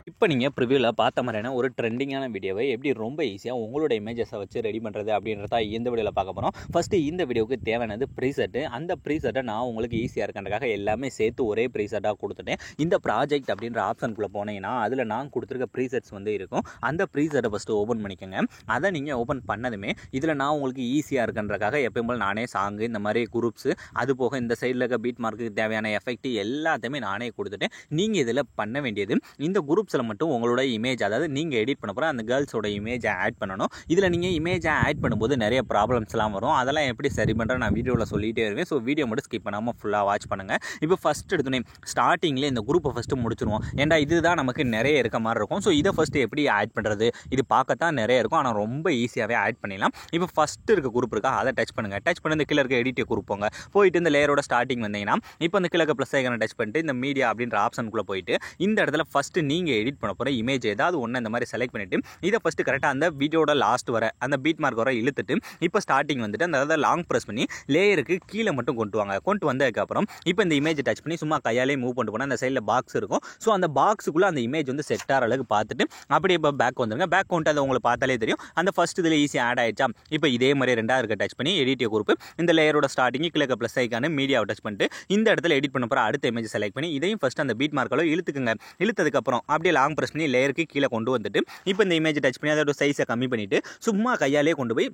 இப்போ நீங்கள் ப்ரிவியூவில் பார்த்த மாதிரியான ஒரு ட்ரெண்டிங்கான வீடியோவை எப்படி ரொம்ப ஈஸியாக உங்களோட இமேஜஸை வச்சு ரெடி பண்ணுறது அப்படின்றத இந்த வீடியோவில் பார்க்க போகிறோம். ஃபஸ்ட்டு இந்த வீடியோவுக்கு தேவையானது ப்ரீசெட்டு. அந்த ப்ரீசெட்டை நான் உங்களுக்கு ஈஸியாக இருக்கின்றக்காக எல்லாமே சேர்த்து ஒரே ப்ரீசெட்டாக கொடுத்துட்டேன். இந்த ப்ராஜெக்ட் அப்படின்ற ஆப்ஷனுக்குள்ளே போனீங்கன்னா அதில் நான் கொடுத்துருக்க ப்ரீசெட்ஸ் இருக்கும். அந்த ப்ரீசெட்டை ஃபஸ்ட்டு ஓப்பன் பண்ணிக்கோங்க. அதை நீங்கள் ஓப்பன் பண்ணதுமே இதில் நான் உங்களுக்கு ஈஸியாக இருக்கின்றக்காக எப்பயும் போல் நானே சாங்கு இந்த மாதிரி குரூப்ஸு அது போக இந்த சைடில் இருக்க பீட் மார்க்கு தேவையான எஃபெக்ட் எல்லாத்தையுமே நானே கொடுத்துட்டேன். நீங்கள் இதில் பண்ண வேண்டியது இந்த குரூப்ஸில் மட்டும் உங்களோட இமேஜ், அதாவது நீங்கள் எடிட் பண்ண போகிற அந்த கேர்ள்ஸோட இமேஜை ஆட் பண்ணணும். இதில் நீங்கள் இமேஜை ஆட் பண்ணும்போது நிறைய ப்ராப்ளம்ஸ்லாம் வரும். அதெல்லாம் எப்படி சரி பண்ணுறேன் நான் வீடியோவில் சொல்லிகிட்டே இருக்கேன். ஸோ வீடியோ மட்டும் ஸ்கிப் பண்ணாமல் ஃபுல்லாக வாட்ச் பண்ணுங்கள். இப்போ ஃபஸ்ட் எடுத்தோன்னே ஸ்டார்டிங்கில் இந்த குரூப்பை ஃபஸ்ட்டு முடிச்சிருவோம். ஏன்டா இதுதான் நமக்கு நிறைய இருக்க மாதிரி இருக்கும். ஸோ இதை ஃபஸ்ட்டு எப்படி ஆட் பண்ணுறது, இது பார்க்கத்தான் நிறைய இருக்கும், ஆனால் ரொம்ப ஈஸியாகவே ஆட் பண்ணிடலாம். இப்போ ஃபஸ்ட்டு இருக்க குரூப் இருக்கா, அதை டச் பண்ணுங்கள். டச் பண்ணி இந்த கீழே இருக்க எடிட் குரூப் போங்க. போயிட்டு இந்த லேயரோட ஸ்டார்டிங் வந்தீங்கன்னா இப்போ இந்த கீழே ப்ளஸ் ஐக்கானை டச் பண்ணிட்டு இந்த மீடியா அப்படின்ற ஆப்ஷனுக்குள்ளே போயிட்டு இந்த இடத்துல ஃபஸ்ட்டு நீங்கள் எடிட் பண்ண போகிற இமேஜ் ஏதாவது ஒன்று இந்த மாதிரி செலக்ட் பண்ணிவிட்டு இதை ஃபஸ்ட்டு கரெக்டாக அந்த வீடியோட லாஸ்ட் வர அந்த பீட் மார்க் வர இழுத்துட்டு இப்போ ஸ்டார்டிங் வந்துட்டு அந்த லாங் ப்ரெஸ் பண்ணி லேயருக்கு கீழே மட்டும் கொண்டு வாங்க. கொண்டு வந்ததுக்கப்புறம் இப்போ இந்த இமேஜ் டச் பண்ணி சும்மா கையாலே மூவ் பண்ணிட்டு போனால் அந்த சைடில் பாக்ஸ் இருக்கும். ஸோ அந்த பாக்ஸுக்குள்ளே அந்த இமேஜ் வந்து செட் ஆகிற அளவுக்கு பார்த்துட்டு அப்படியே இப்போ பேக் வந்துருங்க. பேக் கொண்டு அதை உங்களுக்கு பார்த்தாலே தெரியும். அந்த ஃபஸ்ட் இதில் ஈஸியாக ஆட் ஆகிடுச்சா. இப்போ இதே மாதிரி ரெண்டாவது இருக்க டச் பண்ணி எடிட் குரூப் இந்த லேயரோட ஸ்டார்டிங் கீழே ப்ளஸ் ஐக்கானு மீடியாவை டச் பண்ணிட்டு இந்த இடத்துல எடிட் பண்ண போகிற அடுத்த இமேஜ் செலக்ட் பண்ணி இதையும் ஃபஸ்ட் அந்த பீட் மார்க்கில் இழுத்துக்குங்க. இழுத்ததுக்கப்புறம் அப்படியே லாங் ப்ரெஸ் பண்ணி லேயருக்கு கீழே கொண்டு வந்துட்டு இப்போ இந்த இமேஜ் டச் பண்ணி அதோட சைஸை கம்மி பண்ணிவிட்டு சும்மா கையாலே கொண்டு போய்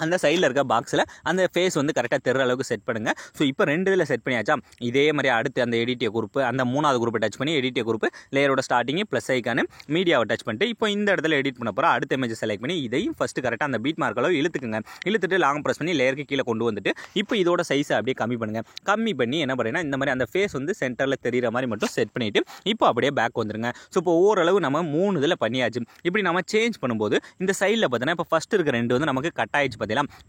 அந்த சைடில் இருக்க பாக்ஸில் அந்த ஃபேஸ் வந்து கரெக்டாக தெரிற அளவுக்கு செட் பண்ணுங்கள். ஸோ இப்போ ரெண்டு இதில் செட் பண்ணியாச்சா. இதே மாதிரி அடுத்து அந்த எடிட் குரூப் அந்த மூணாவது குரூப்பை டச் பண்ணி எடிட் குரூப் லேயரோட ஸ்டார்டிங் ப்ளஸ் ஐக்கானு மீடியாவை டச் பண்ணிட்டு இப்போ இந்த இடத்துல எடிட் பண்ண போகிற அடுத்த இமேஜ் செலக்ட் பண்ணி இதையும் ஃபஸ்ட்டு கரெக்டாக அந்த பீட் மார்க்கில் இழுத்துக்குங்க. இழுத்துட்டு லாங் ப்ரெஸ் பண்ணி லேயருக்கு கீழே கொண்டு வந்துட்டு இப்போ இதோட சைஸை அப்படியே கம்மி பண்ணுங்கள். கம்மி பண்ணி என்ன பண்ணுறேன்னா இந்த மாதிரி அந்த ஃபேஸ் வந்து சென்டரில் தெரிகிற மாதிரி மட்டும் செட் பண்ணிவிட்டு இப்போ அப்படியே பேக் வந்துருங்க. ஸோ இப்போ ஓரளவு நம்ம 3 இதில் பண்ணியாச்சு. இப்படி நம்ம சேஞ்ச் பண்ணும்போது இந்த சைடில் பார்த்தீங்கன்னா இப்போ ஃபஸ்ட்டு இருக்க ரெண்டு வந்து நமக்கு கட் ஆயிடுச்சு.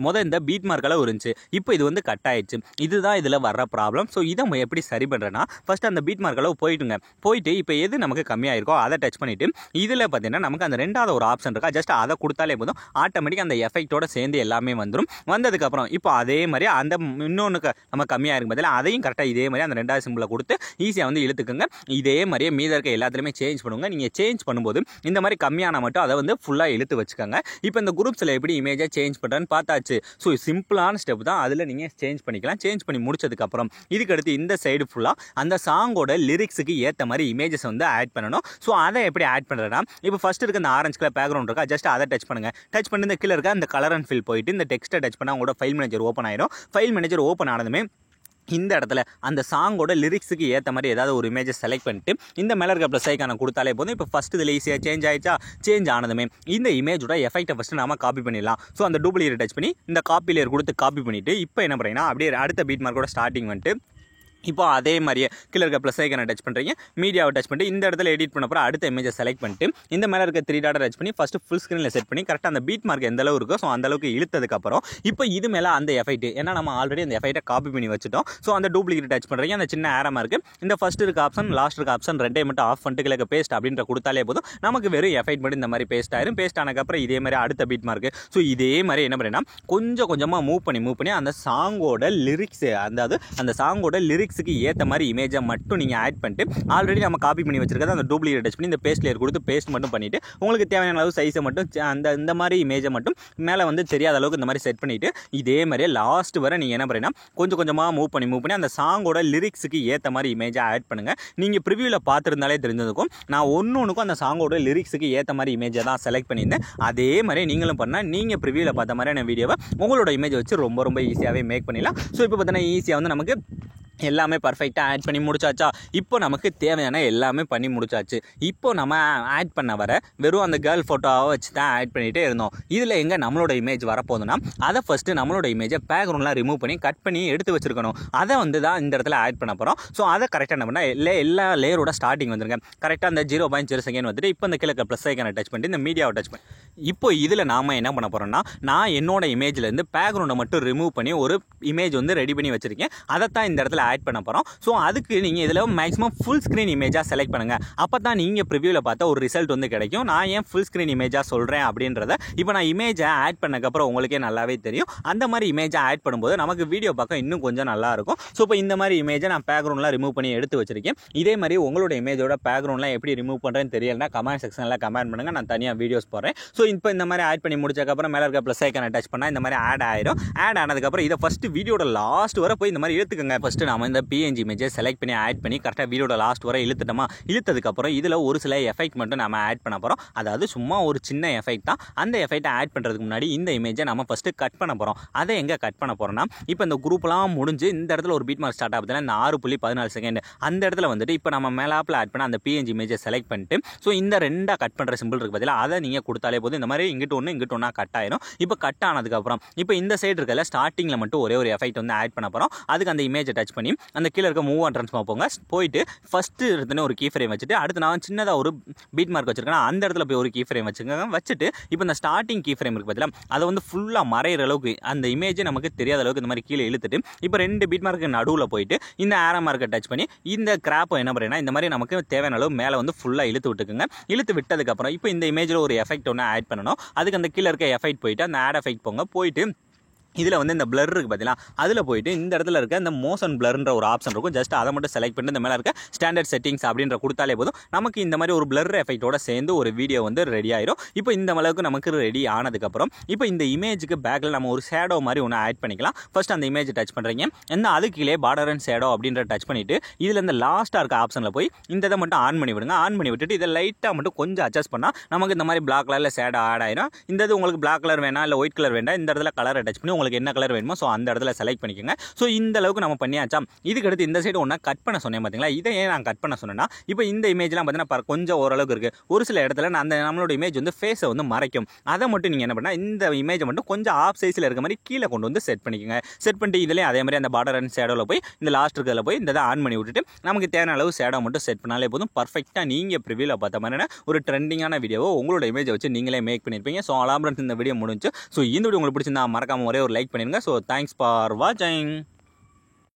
முதல் இந்த பீட் மார்க்கெல்லாம் இருந்துச்சு, இப்போ இது வந்து கட் ஆயிடுச்சு. இதுதான் இதில் வர்ற ப்ராப்ளம். ஸோ இதை எப்படி சரி பண்ணுறேன்னா ஃபஸ்ட் அந்த பீட் மார்க்கெல்லாம் போயிட்டு இப்போ எது நமக்கு கம்மியாயிருக்கோ அதை டச் பண்ணிவிட்டு இதில் பார்த்தீங்கன்னா நமக்கு அந்த ரெண்டாவது ஒரு ஆப்ஷன் இருக்கா, ஜஸ்ட் அதை கொடுத்தாலே போதும். ஆட்டோமேட்டிக்காக அந்த எஃபெக்டோட சேர்ந்து எல்லாமே வந்துடும். வந்ததுக்கப்புறம் இப்போ அதே மாதிரி அந்த இன்னொன்று நம்ம கம்மியாக இருக்கும் பதில் அதையும் கரெக்டாக இதே மாதிரி அந்த ரெண்டாவது சிம்பிளை கொடுத்து ஈஸியாக வந்து இழுத்துக்குங்க. இதே மாதிரியே மீத இருக்க எல்லாத்துலேயுமே சேஞ்ச் பண்ணுங்க. நீங்கள் சேஞ்ச் பண்ணும்போது இந்த மாதிரி கம்மியான மட்டும் அதை வந்து ஃபுல்லாக இழுத்து வச்சுக்கோங்க. இப்போ இந்த குரூப்ஸில் எப்படி இமேஜை சேஞ்ச் பண்ணுறேன்னு பார்த்தாச்சு. ஸோ சிம்பிளான ஸ்டெப் தான், அதில் நீங்கள் சேஞ்ச் பண்ணிக்கலாம். சேஞ்ச் பண்ணி முடிச்சதுக்கப்புறம் இதுக்கடுத்து இந்த சைடு ஃபுல்லாக அந்த சாங்கோட லிரிக்ஸுக்கு ஏற்ற மாதிரி இமேஜஸ் வந்து ஆட் பண்ணணும். ஸோ அதை எப்படி ஆட் பண்ணுறேன்னா இப்போ ஃபஸ்ட்டு இருக்க அந்த ஆரஞ்சு கலர் பேக்ரவுண்ட் இருக்கா, ஜஸ்ட் அதை டச் பண்ணுங்கள். டச் பண்ணி இந்த கீழே இருக்க அந்த கலர் அண்ட் ஃபில் போயிட்டு இந்த டெக்ஸ்ட்டை டச் பண்ணால் உங்களோட ஃபைல் மேனேஜர் ஓப்பன் ஆயிடும். ஃபைல் மேனேஜர் ஓப்பன் ஆனதுமே இந்த இடத்துல அந்த சாங்கோட லிரிக்ஸுக்கு ஏற்ற மாதிரி ஏதாவது ஒரு இமேஜை செலக்ட் பண்ணிட்டு இந்த மேலே இருக்க ப்ளஸ் ஐக்கானை கொடுத்தாலே போதும். இப்போ ஃபஸ்ட்டு இதில் ஈஸியாக சேஞ்ச் ஆயிடுச்சா. சேஞ்ச் ஆனதுமே இந்த இமேஜோட எஃபெக்ட்டை ஃபஸ்ட்டு நம்ம காப்பி பண்ணிடலாம். ஸோ அந்த டூப்ளிகேட் டச் பண்ணி இந்த காப்பி லேயர் கொடுத்து காப்பி பண்ணிவிட்டு இப்போ என்ன பண்ணுறீங்கன்னா அப்படியே அடுத்த பீட் மார்க்கோட ஸ்டார்டிங் வந்துட்டு இப்போ அதே மாதிரியே கீழே இருக்க ப்ளஸ் ஐக்கானை டச் பண்ணுறீங்க, மீடியாவை டச் பண்ணிட்டு இந்த இடத்துல எடிட் பண்ண போகிற அடுத்த இமேஜை செலக்ட் பண்ணிட்டு இந்த மேலே இருக்க 3 டாட்டை டச் பண்ணி ஃபஸ்ட்டு ஃபுல் ஸ்க்ரீனில் செட் பண்ணி கரெக்டாக அந்த பீட் மார்க் எந்த அளவு இருக்கோ ஸோ அந்த அளவுக்கு இழுத்ததுக்கப்புறம் இப்போ இது மேலே அந்த எஃபெக்ட், ஏன்னா நம்ம ஆல்ரெடி அந்த எஃபெக்ட்டை காப்பி பண்ணி வச்சுட்டோம். ஸோ அந்த டூப்ளிகேட் டச் பண்ணுறீங்க, அந்த சின்ன ஆரமாக இருக்குது. இந்த ஃபஸ்ட்டு இருக்க ஆப்ஷன் லாஸ்ட் இருக்க ஆப்ஷன் ரெண்டே மட்டும் ஆஃப் பண்ணிட்டு கீழே பேஸ்ட் அப்படின்ற கொடுத்தாலே போதும். நமக்கு வெறும் எஃபெக்ட் மட்டும் இந்த மாதிரி பேஸ்ட் ஆயிரும். பேஸ்ட் ஆனதுக்கப்புறம் இதே மாதிரி அடுத்த பீட் மார்க். ஸோ இதே மாதிரி என்ன பண்ணுறேன்னா கொஞ்சம் கொஞ்சமாக மூவ் பண்ணி அந்த சாங்கோட லிரிக்ஸ், அதாவது அந்த சாங்கோட லிரிக்ஸுக்கு ஏற்ற மாதிரி இமேஜை மட்டும் நீங்கள் ஆட் பண்ணிட்டு ஆல்ரெடி நம்ம காப்பி பண்ணி வச்சிருக்கிறது அந்த டூப்ளிகேட் டச் பண்ணி இந்த பேஸ்ட் லேயர் கொடுத்து பேஸ்ட் மட்டும் பண்ணிவிட்டு உங்களுக்கு தேவையான அளவு சைஸை மட்டும் இந்த மாதிரி இமேஜை மட்டும் மேலே வந்து தெரியாத அளவுக்கு இந்த மாதிரி செட் பண்ணிவிட்டு இதே மாதிரியே லாஸ்ட் வரை நீங்கள் என்ன பண்ணுறீங்கன்னா கொஞ்சம் கொஞ்சமாக மூவ் பண்ணி அந்த சாங்கோட லிரிக்ஸுக்கு ஏற்ற மாதிரி இமேஜை ஆட் பண்ணுங்கள். நீங்கள் ப்ரிவியூவில் பார்த்துருந்தாலே தெரிஞ்சதுக்கும் நான் ஒன்றுக்கும் அந்த சாங்கோட லிரிக்ஸுக்கு ஏற்ற மாதிரி இமேஜை தான் செலக்ட் பண்ணியிருந்தேன். அதே மாதிரி நீங்களும் பண்ணால் நீங்கள் ப்ரிவியூவில் பார்த்த மாதிரியான வீடியோவை உங்களோட இமேஜை வச்சு ரொம்ப ரொம்ப ஈஸியாகவே மேக் பண்ணிடலாம். ஸோ இப்போ பார்த்தீங்கன்னா ஈஸியாக வந்து நமக்கு எல்லாமே பர்ஃபெக்டாக ஆட் பண்ணி முடிச்சாச்சா. இப்போ நமக்கு தேவையான எல்லாமே பண்ணி முடிச்சாச்சு. இப்போ நம்ம ஆட் பண்ண வர வெறும் அந்த கேர்ள் ஃபோட்டோவை வச்சு தான் ஆட் பண்ணிகிட்டே இருந்தோம். இதில் எங்கே நம்மளோட இமேஜ் வரப்போகுதுன்னா அதை ஃபஸ்ட்டு நம்மளோட இமேஜை பேக்ரவுண்ட்லாம் ரிமூவ் பண்ணி கட் பண்ணி எடுத்து வச்சுருக்கணும். அதை வந்து தான் இந்த இடத்துல ஆட் பண்ண போகிறோம். ஸோ அதை கரெக்டாக என்ன பண்ணால் எல்லா லேயரோட ஸ்டார்டிங் வந்துருங்க. கரெக்டாக அந்த 0.0 செகண்ட் வந்துட்டு இப்போ இந்த கீழே ப்ளஸ் ஐக்கானை டச் பண்ணிட்டு இந்த மீடியாவை டச் பண்ணி இப்போ இதில் நாம் என்ன பண்ண போகிறோம்னா நான் என்னோட இமேஜ்லேருந்து பேக்ரவுண்டை மட்டும் ரிமூவ் பண்ணி ஒரு இமேஜ் வந்து ரெடி பண்ணி வச்சுருக்கேன். அதை தான் இந்த இடத்துல இதில் ஆட் பண்ண போகிறோம். ஸோ அதுக்கு நீங்கள் இதில் மேக்ஸிமம் ஃபுல் ஸ்க்ரீன் இமேஜாக செலக்ட் பண்ணுங்கள். அப்போ தான் நீங்கள் ப்ரிவியூவில் பார்த்தா ஒரு ரிசல்ட் வந்து கிடைக்கும். நான் ஏன் ஃபுல் ஸ்க்ரீன் இமேஜாக சொல்கிறேன் அப்படின்றத இப்போ நான் இமேஜை ஆட் பண்ணக்கப்புறம் உங்களுக்கே நல்லாவே தெரியும். அந்த மாதிரி இமேஜை ஆட் பண்ணும்போது நமக்கு வீடியோ பார்க்க இன்னும் கொஞ்சம் நல்லாயிருக்கும். ஸோ இப்போ இந்த மாதிரி இமேஜை நான் பேக்ரவுண்ட்லாம் ரிமூவ் பண்ணி எடுத்து வச்சிருக்கேன். இதே மாதிரி உங்களோட இமேஜோட பேக்ரவுண்ட்லாம் எப்படி ரிமூவ் பண்ணுறேன்னு தெரியலனா கமெண்ட் செக்ஷனில் கமெண்ட் பண்ணுங்கள். நான் தனியாக வீடியோஸ் போடுறேன். ஸோ இப்போ இந்த மாதிரி ஆட் பண்ணி முடிச்சக்கப்புறம் மேலே இருக்க ப்ளஸ் ஐக்கானை டச் பண்ணால் இந்த மாதிரி ஆட் ஆயிடும். ஆட் ஆனதுக்கப்புறம் இதை ஃபஸ்ட்டு வீடியோட லாஸ்ட் வரை போய் இந்த மாதிரி இழுத்துக்கங்க. ஃபஸ்ட்டு நம்ம இந்த PNG இமேஜை செலக்ட் பண்ணி ஆட் பண்ணி கரெக்டாக வீடியோட லாஸ்ட் வரை இழுத்துட்டோமா, இழுத்ததுக்கப்புறம் இதில் ஒரு சில எஃபெக்ட் மட்டும் நம்ம ஆட் பண்ண போகிறோம். அதாவது சும்மா ஒரு சின்ன எஃபெக்ட் தான். அந்த எஃபெக்ட்டை ஆட் பண்ணுறதுக்கு முன்னாடி இந்த இமேஜை நம்ம ஃபஸ்ட்டு கட் பண்ண போகிறோம். அதை எங்கே கட் பண்ண போகிறோம்னா, இப்போ இந்த குரூப்லாம் முடிஞ்சு இந்த இடத்துல ஒரு பீட் மார்க் ஸ்டார்ட் ஆகுதுன்னா இந்த 6.14 செகண்ட் அந்த இடத்துல வந்துட்டு இப்போ நம்ம மேலாப்பில் ஆட் பண்ண அந்த PNG இமேஜை செலக்ட் பண்ணிட்டு ஸோ இந்த ரெண்டாக கட் பண்ணுற சிம்பிள் இருக்குது பதிலாக அதை நீங்கள் கொடுத்தாலே போதும். இந்த மாதிரி இங்கிட்டு ஒன்றா கட் ஆயிடும். இப்போ கட் ஆனதுக்கப்புறம் இப்போ இந்த சைடு இருக்கல ஸ்டார்டிங்கில் மட்டும் ஒரே ஒரு எஃபெக்ட் வந்து ஆட் பண்ண போகிறோம். அதுக்கு அந்த இமேஜை டச் பண்ணி அந்த கீழே இருக்க மூவ் அண்ட் ட்ரான்ஸ்ஃபார்ம் போங்க. போயிட்டு ஃபஸ்ட்டு எடுத்துன்னு ஒரு கீ ஃப்ரேம் வச்சுட்டு அடுத்து நான் சின்னதாக ஒரு பீட் மார்க் வச்சிருக்கேன். அந்த இடத்துல போய் ஒரு கீ ஃப்ரேம் வச்சுட்டு இப்போ இந்த ஸ்டார்டிங் கீ ஃப்ரேம் இருக்குது பதிலாக அதை வந்து ஃபுல்லாக மறையிற அளவுக்கு அந்த இமேஜை நமக்கு தெரியாத அளவுக்கு இந்த மாதிரி கீழே இழுத்துட்டு இப்போ 2 பீட் மார்க்கு நடுவில் போயிட்டு இந்த ஆரோ மார்க்கை டச் பண்ணி இந்த கிராப்பை என்ன பண்ணுறேன்னா இந்த மாதிரி நமக்கு தேவையான அளவு மேலே வந்து ஃபுல்லாக இழுத்து விட்டுக்குங்க. இழுத்து விட்டதுக்கப்புறம் இப்போ இந்த இமேஜில் ஒரு எஃபெக்ட் ஒன்று ஆட் பண்ணணும். அதுக்கு அந்த கீழே இருக்க எஃபெக்ட் போயிட்டு அந்த ஆட் எஃபெக்ட் போயிட்டு இதில் வந்து இந்த பிளர் இருக்குது பார்த்தீங்களா, அதில் போயிட்டு இந்த இடத்துல இருக்க இந்த மோஷன் பிளர்ன்ற ஒரு ஆப்ஷன் இருக்கும். ஜஸ்ட் அதை மட்டும் செலக்ட் பண்ணிட்டு இந்த மேலே இருக்க ஸ்டாண்டர்ட் செட்டிங்ஸ் அப்படின்ற கொடுத்தாலே போதும். நமக்கு இந்த மாதிரி ஒரு பிளர் எஃபெக்ட்டோட சேர்ந்து ஒரு வீடியோ வந்து ரெடி ஆயிரும். இப்போ இந்த அளவுக்கு நமக்கு ரெடி ஆனதுக்கப்புறம் இப்போ இந்த இமேஜுக்கு பேக்கில் நம்ம ஒரு ஷேடோ மாதிரி ஒன்று ஆட் பண்ணிக்கலாம். ஃபர்ஸ்ட் அந்த இமேஜ் டச் பண்ணுறீங்க. என்ன அதுக்கு கீழே பார்டர் அண்ட் ஷேடோ அப்படின்ற டச் பண்ணிவிட்டு இதில் இந்த லாஸ்ட்டாக இருக்க ஆப்ஷனில் போய் இந்த இதை மட்டும் ஆன் பண்ணி விடுங்க. ஆன் பண்ணி விட்டுட்டு இதை லைட்டாக மட்டும் கொஞ்சம் அட்ஜஸ்ட் பண்ணால் நமக்கு இந்த மாதிரி பிளாக் கலரில் ஷேடோ ஆட் ஆயிரும். இந்த இது உங்களுக்கு பிளாக் கலர் வேணா இல்லை ஒயிட் கலர் வேண்டாம், இந்த இடத்துல கலரை டச் பண்ணி உங்களுக்கு என்ன கலர் வேணுமோ ஸோ அந்த இடத்துல செலக்ட் பண்ணிக்கோங்க. ஸோ இந்த அளவுக்கு நம்ம பண்ணியாச்சா. இதுக்கு அடுத்து இந்த சைடு ஒன்றா கட் பண்ண சொன்னேன் பார்த்தீங்களா. இதை ஏன் நான் கட் பண்ண சொன்னேன்னா இப்போ இந்த இமேஜ்லாம் பார்த்தீங்கன்னா கொஞ்சம் ஓரளவுக்கு இருக்குது. ஒரு சில இடத்துல அந்த நம்மளோட இமேஜ் வந்து ஃபேஸை வந்து மறைக்கும். அதை மட்டும் நீங்கள் என்ன பண்ணால் இந்த இமேஜை மட்டும் கொஞ்சம் ஆஃப் சைஸில் இருக்க மாதிரி கீழே கொண்டு வந்து செட் பண்ணிக்கோங்க. செட் பண்ணிட்டு இதிலே அதே மாதிரி அந்த பார்டர் அண்ட் ஷேடோவில் போய் இந்த லாஸ்ட் இருக்கிறதுல போய் இந்த ஆன் பண்ணி விட்டுட்டு நமக்கு தேவையான அளவு ஷேடோ மட்டும் செட் பண்ணாலே போதும். பர்ஃபெக்டாக நீங்கள் ப்ரிவியூவில் பார்த்த மாதிரியான ஒரு ட்ரெண்டிங்கான வீடியோவை உங்களோட இமேஜை வச்சு நீங்களே மேக் பண்ணியிருப்பீங்க. ஸோ அலாம்ரன்ஸ் இந்த வீடியோ முடிஞ்சு. ஸோ இந்த வீடியோ உங்களுக்கு பிடிச்சிருந்தா மறக்காம ஒரே ஒரு லைக் பண்ணிடுங்க. ஸோ தேங்க்ஸ் ஃபார் வாட்சிங்.